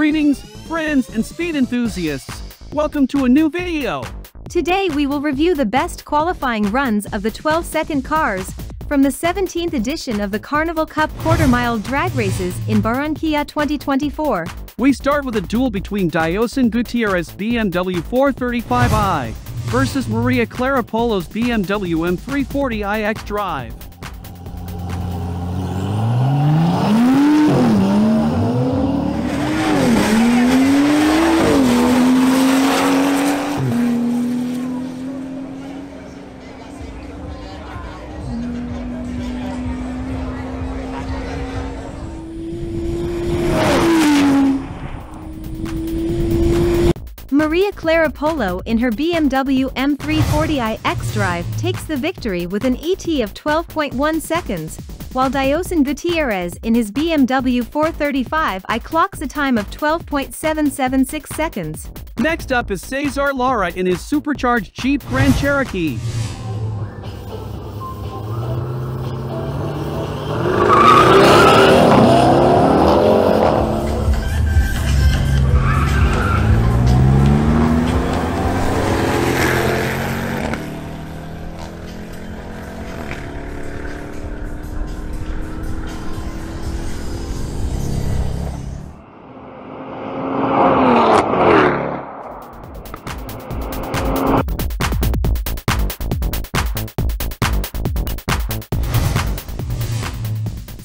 Greetings, friends and speed enthusiasts. Welcome to a new video. Today we will review the best qualifying runs of the 12-second cars from the 17th edition of the Carnival Cup quarter-mile drag races in Barranquilla 2024. We start with a duel between Diosan Gutierrez BMW 435i versus Maria Clara Polo's BMW M340i xDrive. Maria Clara Polo in her BMW M340i xDrive takes the victory with an ET of 12.1 seconds, while Diosan Gutierrez in his BMW 435i clocks a time of 12.776 seconds. Next up is Cesar Lara in his supercharged Jeep Grand Cherokee.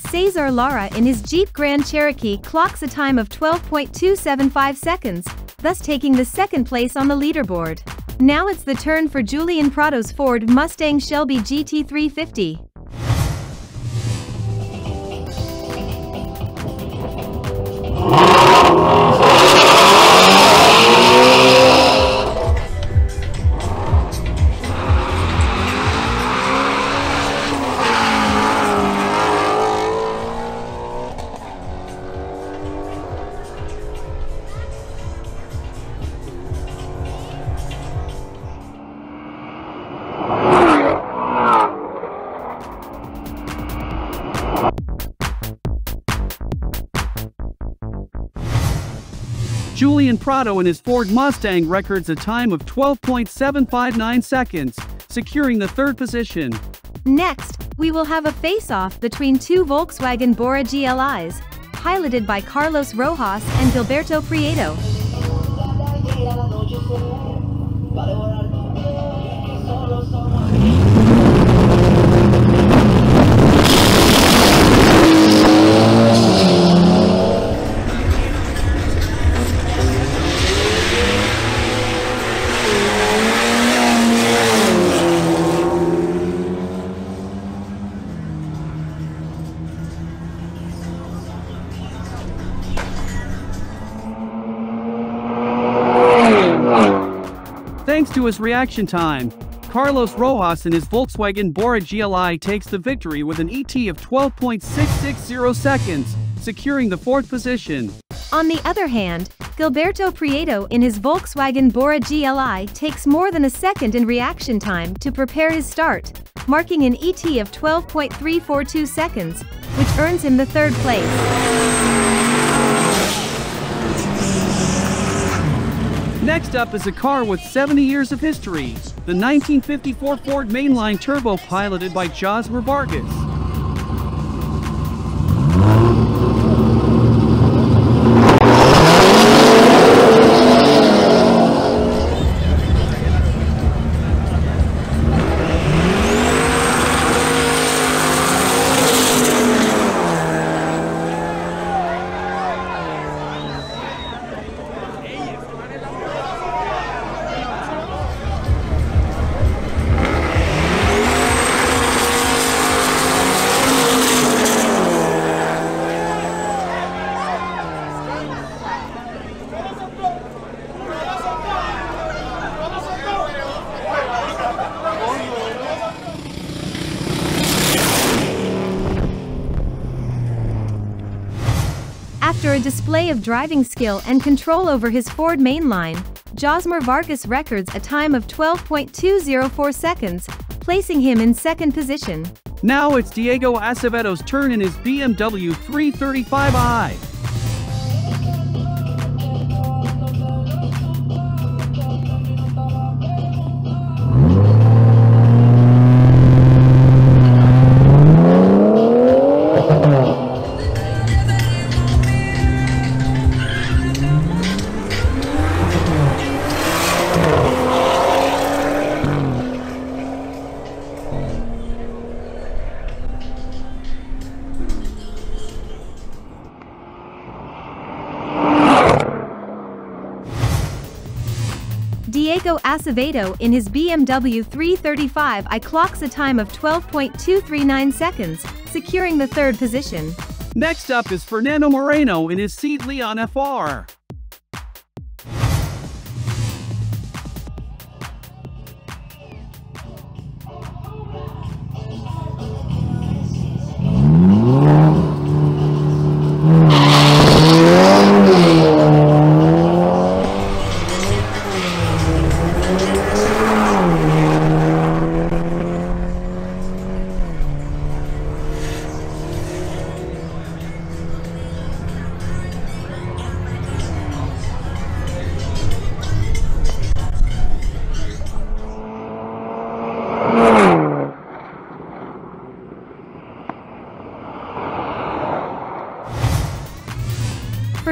Cesar Lara in his Jeep Grand Cherokee clocks a time of 12.275 seconds, thus taking the second place on the leaderboard. Now it's the turn for Julian Prado's Ford Mustang Shelby GT350. Julian Prado in his Ford Mustang records a time of 12.759 seconds, securing the third position. Next, we will have a face-off between two Volkswagen Bora GLIs, piloted by Carlos Rojas and Gilberto Prieto. Thanks to his reaction time, Carlos Rojas in his Volkswagen Bora GLI takes the victory with an ET of 12.660 seconds, securing the fourth position. On the other hand, Gilberto Prieto in his Volkswagen Bora GLI takes more than a second in reaction time to prepare his start, marking an ET of 12.342 seconds, which earns him the third place. Next up is a car with 70 years of history, the 1954 Ford Mainline Turbo piloted by Josmer Vargas. After a display of driving skill and control over his Ford Mainline, Josmer Vargas records a time of 12.204 seconds, placing him in second position. Now it's Diego Acevedo's turn in his BMW 335i. Domenico Acevedo in his BMW 335i clocks a time of 12.239 seconds, securing the third position. Next up is Fernando Moreno in his Seat Leon FR.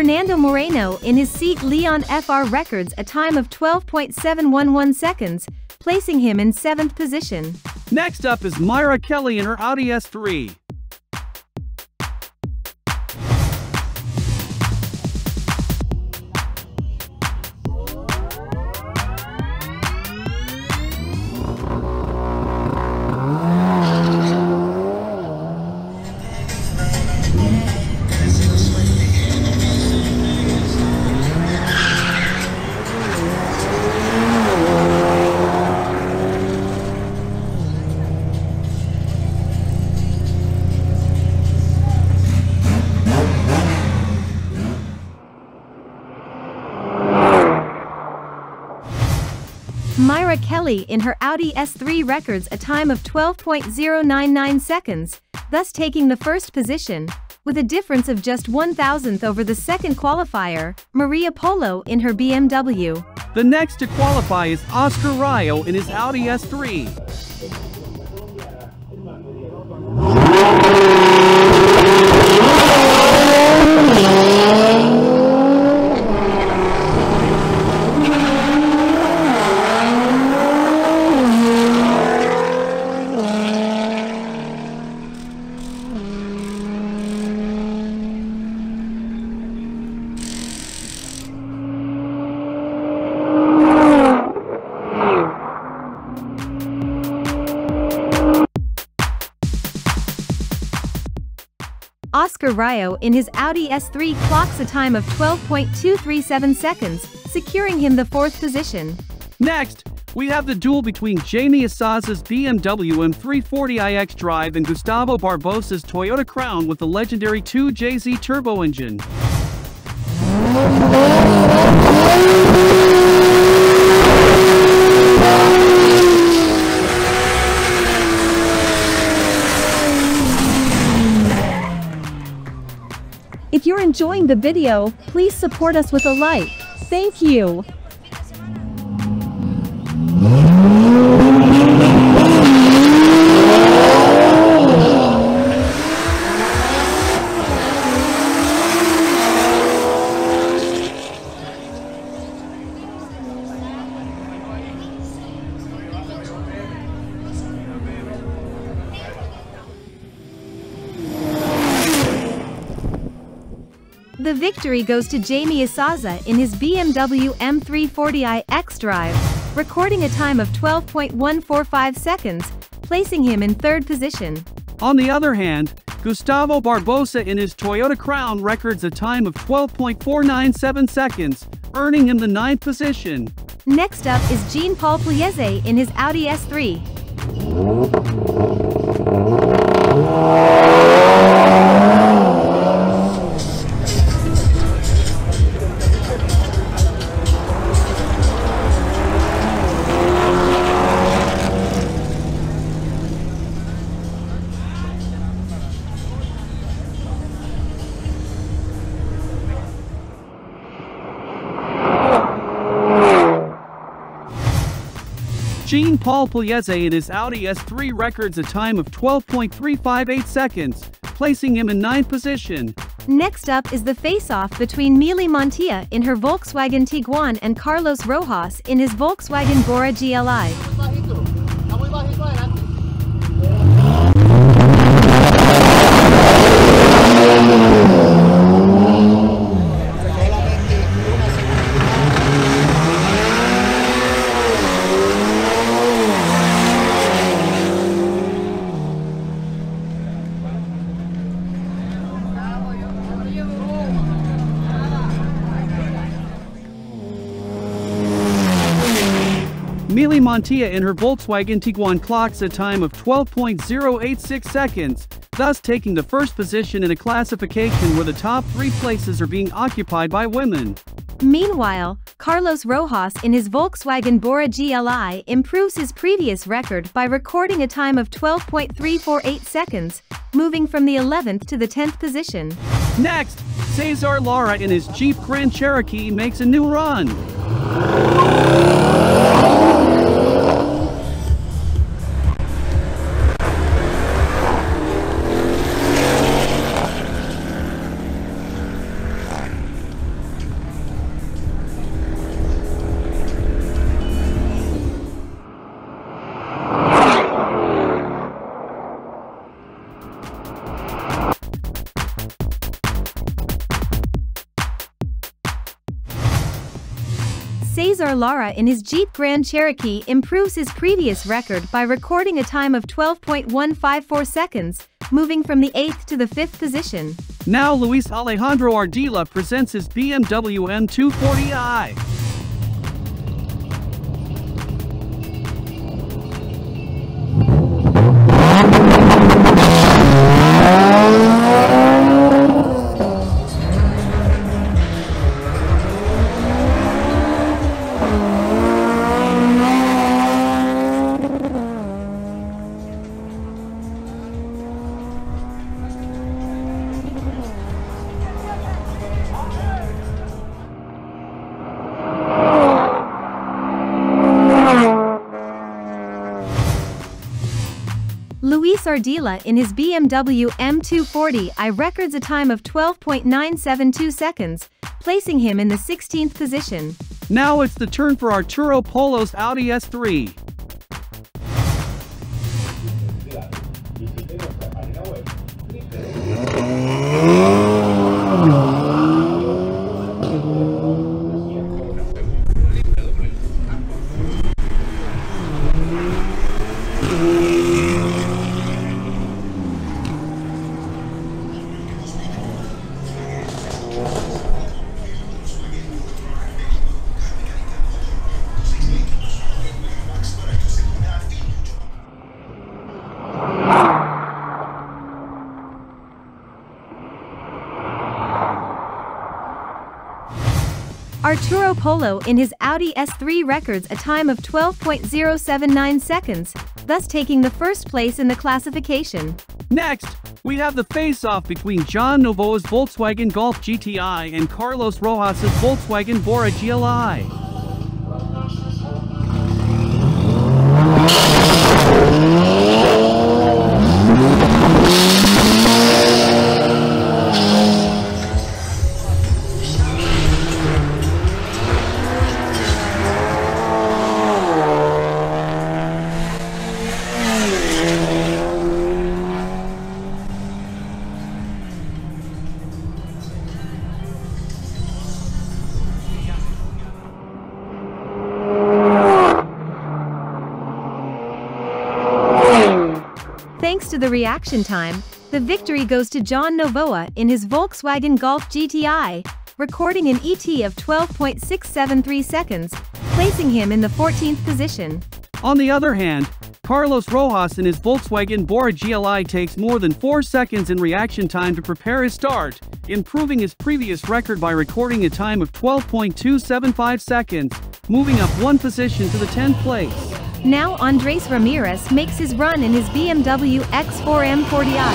Fernando Moreno in his Seat Leon FR records a time of 12.711 seconds, placing him in 7th position. Next up is Myra Kelly in her Audi S3. Myra Kelly in her Audi S3 records a time of 12.099 seconds, thus taking the first position, with a difference of just 1,000th over the second qualifier, Maria Polo in her BMW. The next to qualify is Oscar Rayo in his Audi S3. Oscar Rayo in his Audi S3 clocks a time of 12.237 seconds, securing him the 4th position. Next, we have the duel between Jamie Isaza's BMW M340i xDrive and Gustavo Barbosa's Toyota Crown with the legendary 2JZ turbo engine. If you're enjoying the video, please support us with a like. Thank you. The victory goes to Jamie Isaza in his BMW M340i xDrive, recording a time of 12.145 seconds, placing him in 3rd position. On the other hand, Gustavo Barbosa in his Toyota Crown records a time of 12.497 seconds, earning him the 9th position. Next up is Jean-Paul Pugliese in his Audi S3. Jean-Paul Pugliese in his Audi S3 records a time of 12.358 seconds, placing him in 9th position. Next up is the face-off between Mili Montilla in her Volkswagen Tiguan and Carlos Rojas in his Volkswagen Bora GLI. Mili Montilla in her Volkswagen Tiguan clocks a time of 12.086 seconds, thus taking the first position in a classification where the top 3 places are being occupied by women. Meanwhile, Carlos Rojas in his Volkswagen Bora GLI improves his previous record by recording a time of 12.348 seconds, moving from the 11th to the 10th position. Next, Cesar Lara in his Jeep Grand Cherokee makes a new run. Cesar Lara in his Jeep Grand Cherokee improves his previous record by recording a time of 12.154 seconds, moving from the 8th to the 5th position. Now Luis Alejandro Ardila presents his BMW M240i. Luis Ardila in his BMW M240i records a time of 12.972 seconds, placing him in the 16th position. Now it's the turn for Arturo Polo's Audi S3. Arturo Polo in his Audi S3 records a time of 12.079 seconds, thus taking the first place in the classification. Next, we have the face-off between John Novoa's Volkswagen Golf GTI and Carlos Rojas's Volkswagen Bora GLI. Thanks to the reaction time, the victory goes to John Novoa in his Volkswagen Golf GTI, recording an ET of 12.673 seconds, placing him in the 14th position. On the other hand, Carlos Rojas in his Volkswagen Bora GLI takes more than 4 seconds in reaction time to prepare his start, improving his previous record by recording a time of 12.275 seconds, moving up 1 position to the 10th place. Now Andres Ramirez makes his run in his BMW X4 M40i.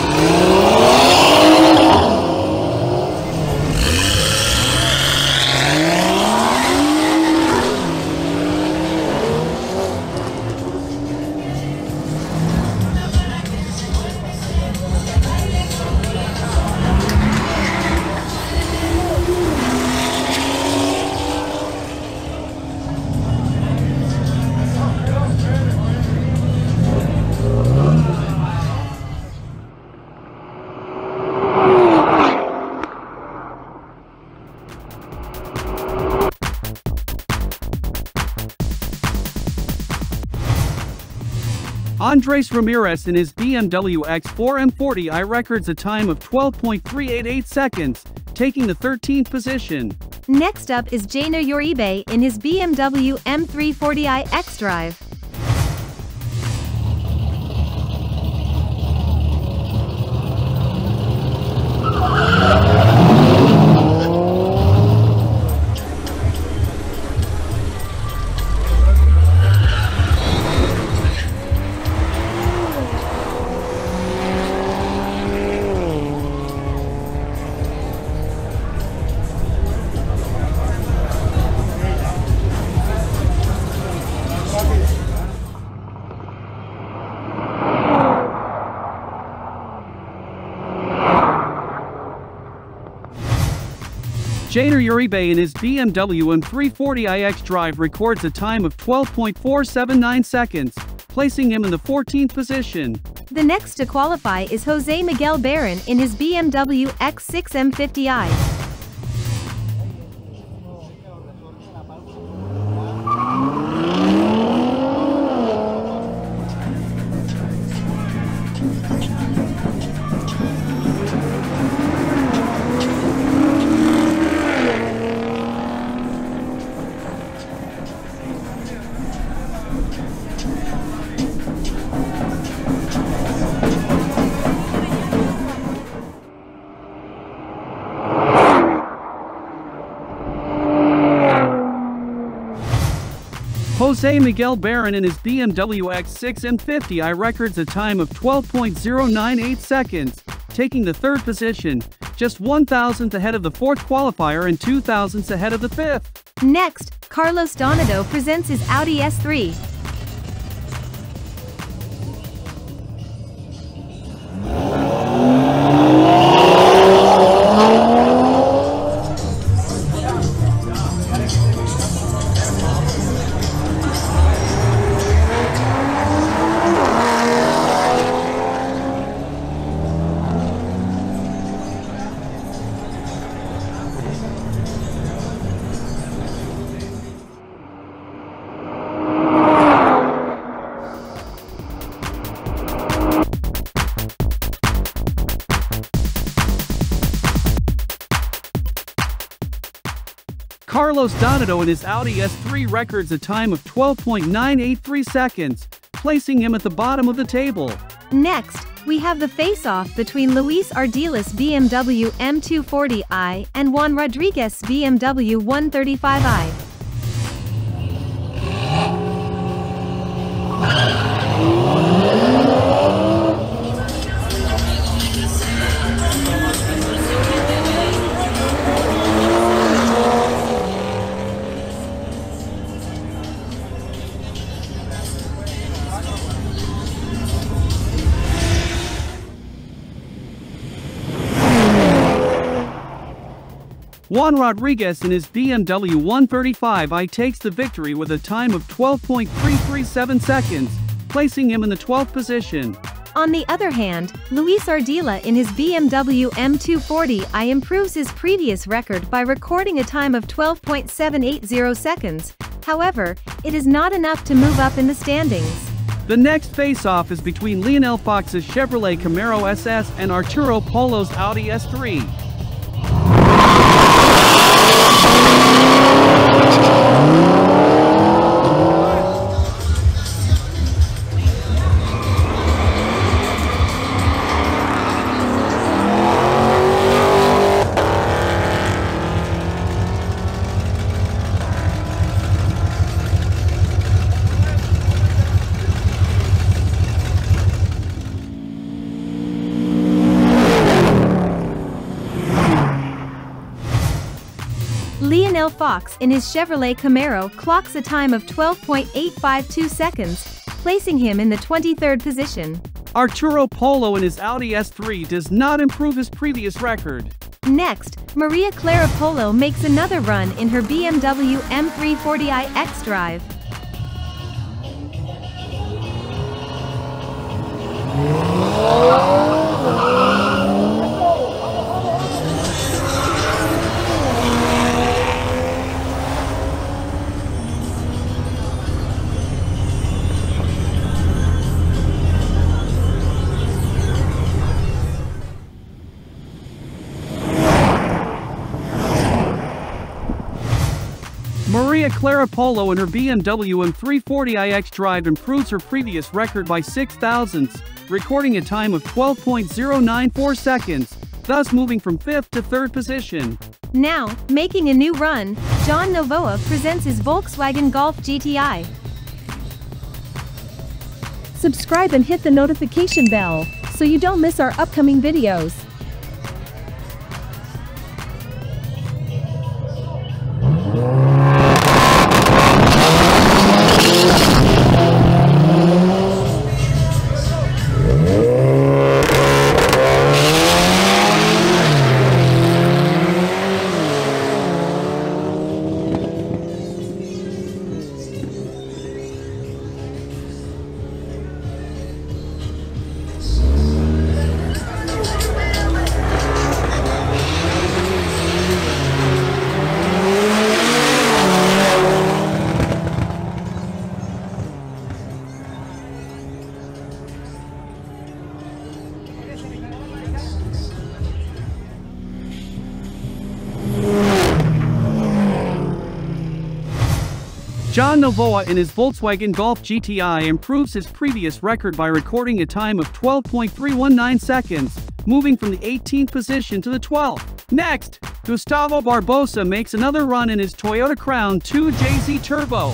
Andres Ramirez in his BMW X4 M40i records a time of 12.388 seconds, taking the 13th position. Next up is Jainer Uribe in his BMW M340i xDrive. Jainer Uribe in his BMW M340i xDrive records a time of 12.479 seconds, placing him in the 14th position. The next to qualify is Jose Miguel Barron in his BMW X6 M50i. Jose Miguel Barron in his BMW X6 M50i records a time of 12.098 seconds, taking the 3rd position, just 1,000th ahead of the 4th qualifier and 2,000ths ahead of the 5th. Next, Carlos Donado presents his Audi S3. Carlos Donado in his Audi S3 records a time of 12.983 seconds, placing him at the bottom of the table. Next, we have the face-off between Luis Ardiles' BMW M240i and Juan Rodriguez' BMW M135i. Juan Rodriguez in his BMW M135i takes the victory with a time of 12.337 seconds, placing him in the 12th position. On the other hand, Luis Ardila in his BMW M240i improves his previous record by recording a time of 12.780 seconds. However, it is not enough to move up in the standings. The next face-off is between Lionel Fox's Chevrolet Camaro SS and Arturo Polo's Audi S3. Lionel Fox in his Chevrolet Camaro clocks a time of 12.852 seconds, placing him in the 23rd position. Arturo Polo in his Audi S3 does not improve his previous record. Next, Maria Clara Polo makes another run in her BMW M340i xDrive. Maria Clara Polo in her BMW M340i xDrive improves her previous record by 6 thousandths, recording a time of 12.094 seconds, thus moving from 5th to 3rd position. Now, making a new run, John Novoa presents his Volkswagen Golf GTI. Subscribe and hit the notification bell, so you don't miss our upcoming videos. John Novoa in his Volkswagen Golf GTI improves his previous record by recording a time of 12.319 seconds, moving from the 18th position to the 12th. Next, Gustavo Barbosa makes another run in his Toyota Crown 2 JZ Turbo.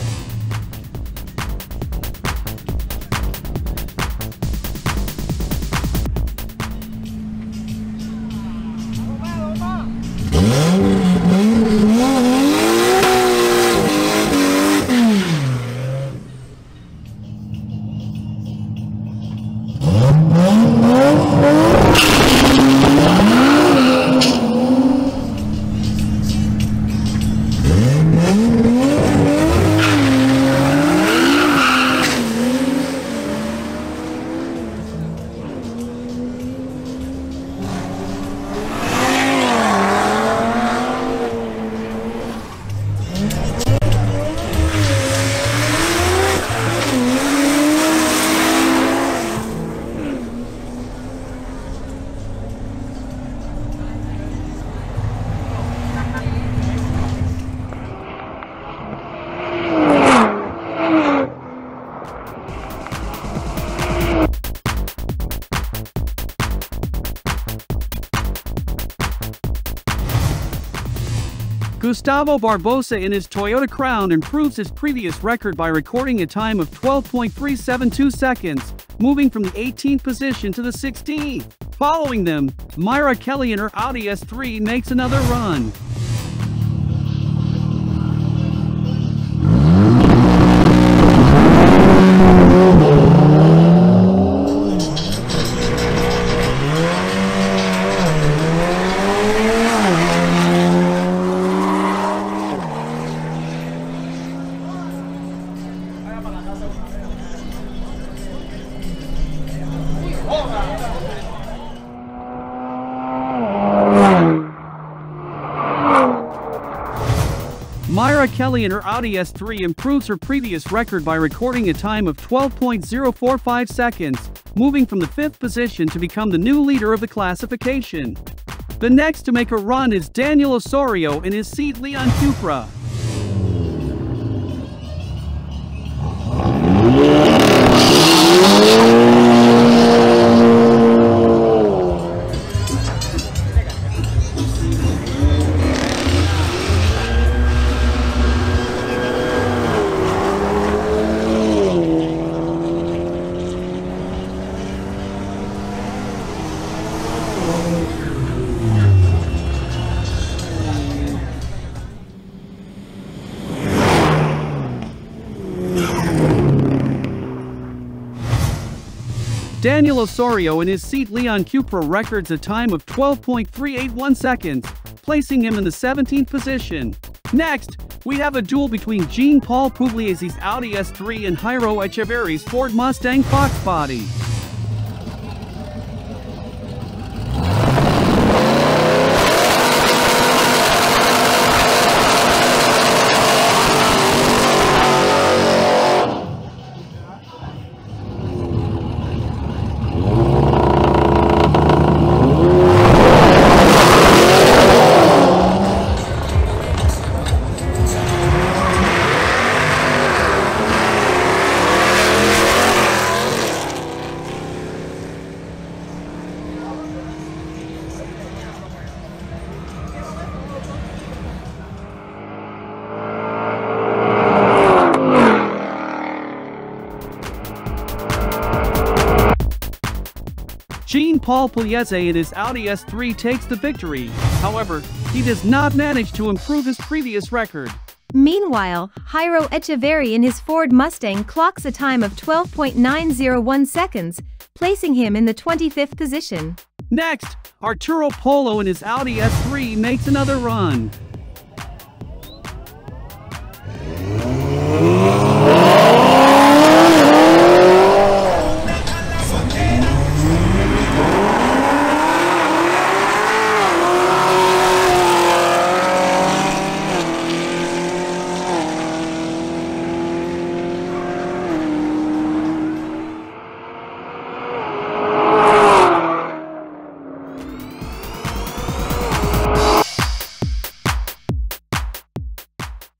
Gustavo Barbosa in his Toyota Crown improves his previous record by recording a time of 12.372 seconds, moving from the 18th position to the 16th. Following them, Myra Kelly in her Audi S3 makes another run. Myra Kelly in her Audi S3 improves her previous record by recording a time of 12.045 seconds, moving from the 5th position to become the new leader of the classification. The next to make a run is Daniel Osorio in his Seat Leon Cupra. Daniel Osorio in his Seat Leon Cupra records a time of 12.381 seconds, placing him in the 17th position. Next, we have a duel between Jean-Paul Pugliese's Audi S3 and Jairo Echeverry's Ford Mustang Fox Body. Jean-Paul Pugliese in his Audi S3 takes the victory. However, he does not manage to improve his previous record. Meanwhile, Jairo Echeverri in his Ford Mustang clocks a time of 12.901 seconds, placing him in the 25th position. Next, Arturo Polo in his Audi S3 makes another run.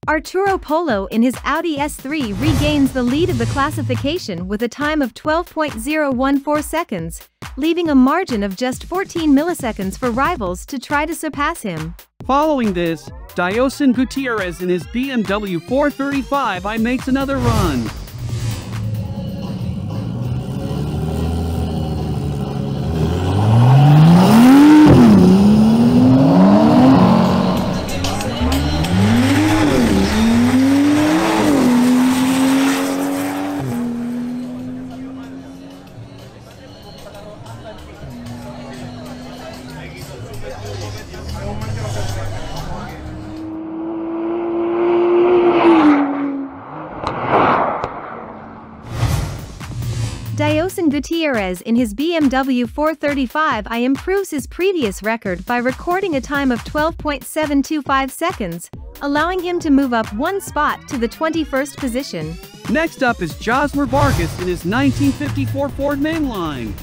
Arturo Polo in his Audi S3 regains the lead of the classification with a time of 12.014 seconds, leaving a margin of just 14 milliseconds for rivals to try to surpass him. Following this, Dayosin Gutierrez in his BMW M440i makes another run. Dayosin Gutierrez in his BMW M435i improves his previous record by recording a time of 12.725 seconds, allowing him to move up one spot to the 21st position. Next up is Josmer Vargas in his 1954 Ford Mainline.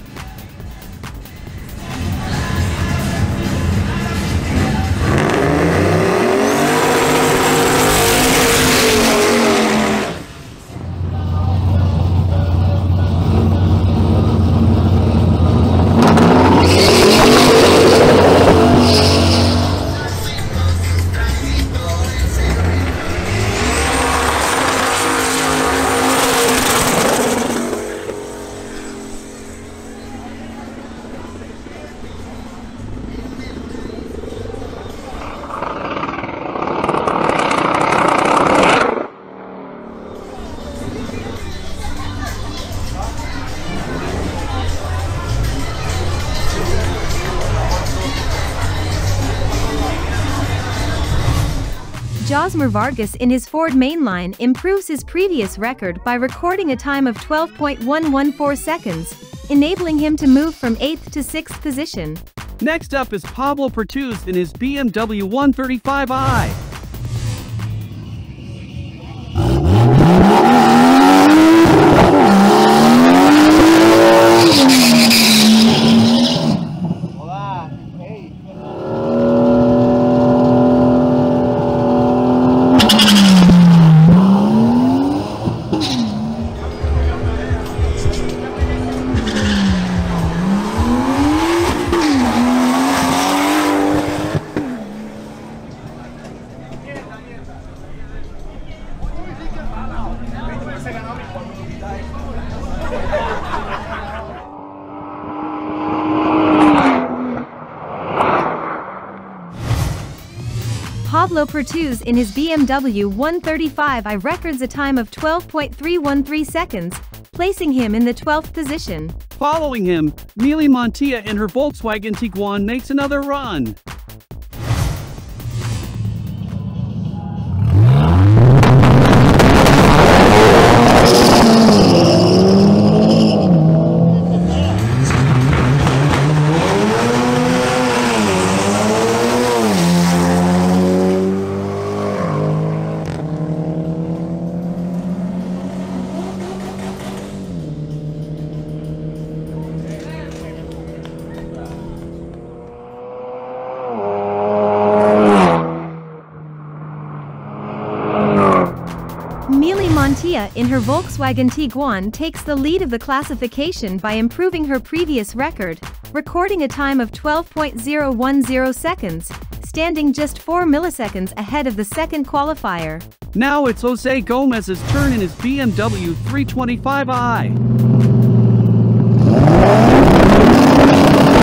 Josmer Vargas in his Ford Mainline improves his previous record by recording a time of 12.114 seconds, enabling him to move from 8th to 6th position. Next up is Pablo Pertuz in his BMW M135i. Pablo Pertuz in his BMW M135i records a time of 12.313 seconds, placing him in the 12th position. Following him, Mili Montilla in her Volkswagen Tiguan makes another run. Mili Montilla in her Volkswagen Tiguan takes the lead of the classification by improving her previous record, recording a time of 12.010 seconds, standing just 4 milliseconds ahead of the second qualifier. Now it's Jose Gomez's turn in his BMW 325i.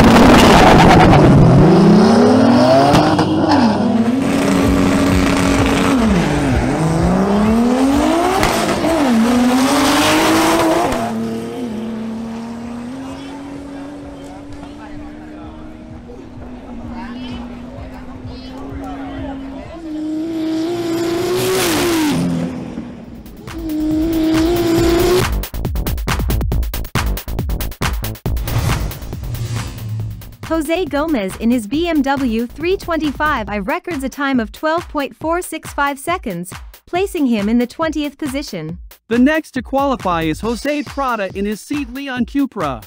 Jose Gomez in his BMW 325i records a time of 12.465 seconds, placing him in the 20th position. The next to qualify is Jose Prada in his Seat Leon Cupra.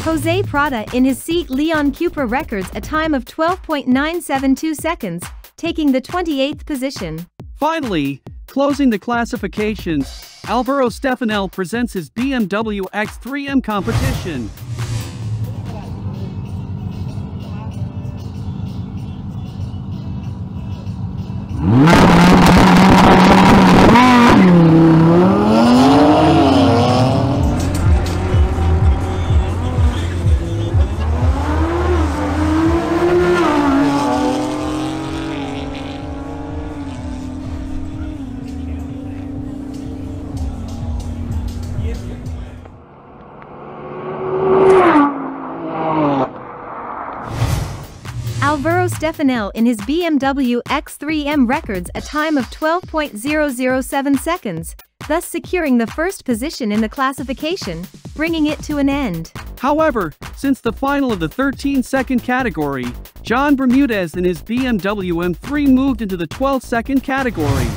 Jose Prada in his Seat Leon Cupra records a time of 12.972 seconds, taking the 28th position. Finally, closing the classifications, Alvaro Stefanel presents his BMW X3 M Competition. Alvaro Stefanel in his BMW X3 M records a time of 12.007 seconds, thus securing the first position in the classification, bringing it to an end. However, since the final of the 13-second category, John Bermudez in his BMW M3 moved into the 12-second category.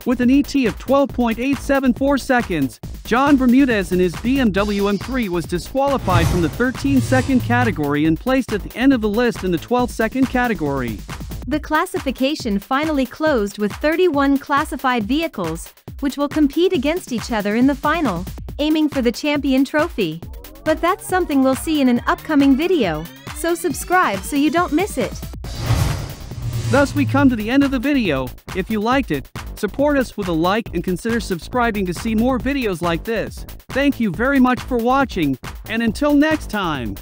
With an ET of 12.874 seconds, John Bermudez in his BMW M3 was disqualified from the 13-second category and placed at the end of the list in the 12-second category. The classification finally closed with 31 classified vehicles, which will compete against each other in the final, aiming for the champion trophy. But that's something we'll see in an upcoming video, so subscribe so you don't miss it. Thus we come to the end of the video. If you liked it, support us with a like and consider subscribing to see more videos like this. Thank you very much for watching, and until next time.